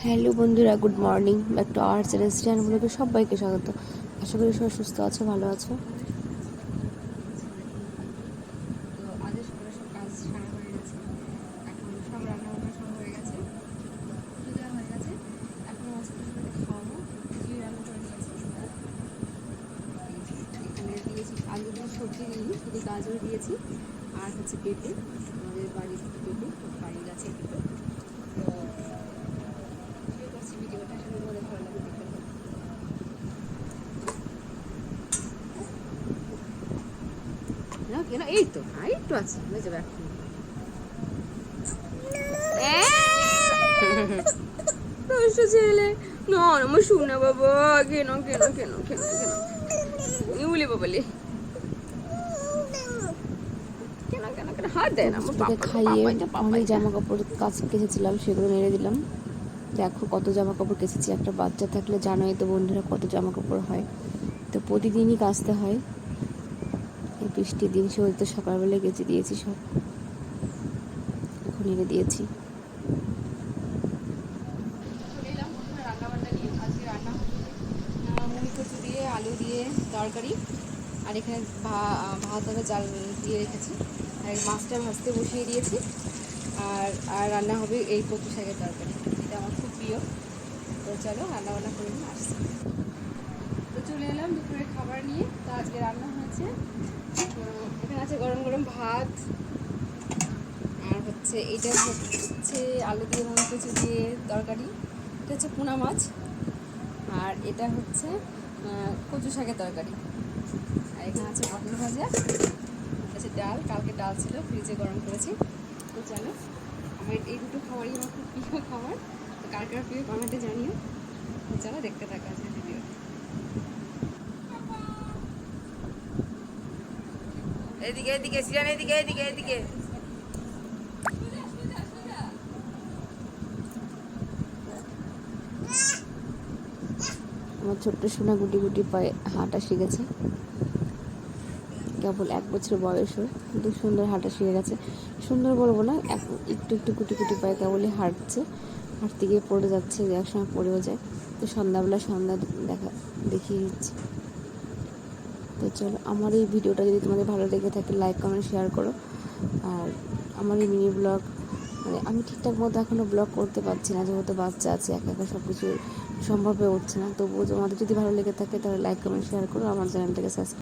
Hello বন্ধুরা, good morning. Back to our channel stand ব্লগে সবাইকে স্বাগত। আশা করি সবাই সুস্থ আছো, ভালো আছো। তো আজকে সকালে সব কাজ সারা হয়ে গেছে। এখন সব রান্নাবান্না সব হয়ে গেছে, পুজো দেওয়া হয়ে গেছে। এখন হসপিটালে খাওয়াবো। কি রান্না করে নিয়েছি এখানে দিয়েছি, আলু দিয়ে সবজি দিইনি, শুধু গাজর দিয়েছি আর হচ্ছে পেঁপে, আমাদের বাড়ির পেঁপে, বাড়ির গাছের পেঁপে। তো শুরু করছি ভিডিওটা, শুরু তোমাদের ভালো লাগে দেখতে থাকো। না কেন, এই তো আর একটু আছে, হয়ে যাবে এখন। ছেলে না, আমার শোনা বাবা, কেন কেন কেন কেন কেন ইউলি বাবালে, কেন কেন কেন হাত তো দেয় না আমার পুচকুটাকে পাপা, খাইয়ে পাপাইটা অনেক পাপাইটা। জামা কাপড় কাজ কেচেছিলাম, সেগুলো নেড়ে দিলাম। দেখো কত জামা কাপড় কেচেছি। একটা বাচ্চা থাকলে জানোই তো বন্ধুরা কত জামা কাপড় হয়। তো প্রতিদিনই কাচতে হয়। এই বৃষ্টির দিন সেও তো সকালবেলায় কেচে দিয়েছি সব, এখন নেড়ে দিয়েছি। চলে এলাম বন্ধুরা রান্না বান্না নিয়ে। আজকে রান্না হবে মুড়ি কচু দিয়ে আলু দিয়ে তরকারি, আর এখানে ভাত হবে, চাল দিয়ে রেখেছি, আর মাছটা ভাজতে বসিয়ে দিয়েছি। আর আর রান্না হবে এই কচু শাকের তরকারি, এটা আমার খুব প্রিয়। তো চলো রান্না বান্না করে নিয়ে আসছি। তো চলে এলাম দুপুরের খাবার নিয়ে। তো আজকে রান্না হয়েছে, এখানে আছে গরম গরম ভাত, আর হচ্ছে এটা হচ্ছে আলু দিয়ে মুড়ি কচু দিয়ে তরকারি, এটা হচ্ছে পোনা মাছ, আর এটা হচ্ছে কচু শাকের তরকারি, আর এখানে আছে পটল ভাজা, আছে ডাল, কালকে ডাল ছিল ফ্রিজে গরম করেছি। তো চলো, আমার এই দুটো খাবারই আমার খুব প্রিয় খাবার। তো কার কার প্রিয় কমেন্টে জানিও। তো চলো দেখতে থাকা আছে ভিডিও। এদিকে এদিকে সিরান, এদিকে এদিকে এদিকে। আমার ছোট্ট সোনা গুটি গুটি পায়ে হাঁটা শিখেছে। কেবল 1 বছর বয়স ওর, কিন্তু সুন্দর হাঁটা শিখে গেছে। সুন্দর বলবো না, একটু একটু কুটি কুটি পায়ে কেবলই হাঁটছে। হাঁটতে গিয়ে পড়ে যাচ্ছে, একসময় পড়েও যায়। তো সন্ধ্যা দেখিয়ে দিচ্ছি। তো চলো, আমার এই ভিডিওটা যদি তোমাদের ভালো লেগে থাকে, লাইক কমেন্ট শেয়ার করো। আর আমার এই মিনি ব্লগ, মানে আমি ঠিকঠাক মতো এখনও ব্লগ করতে পারছি না, যেহেতু বাচ্চা আছে, একা একা সব কিছু সম্ভব হয়ে উঠছে না। তবুও তোমাদের যদি ভালো লেগে থাকে তাহলে লাইক কমেন্ট শেয়ার করো, আমার চ্যানেলটাকে সাবস্ক্রাইব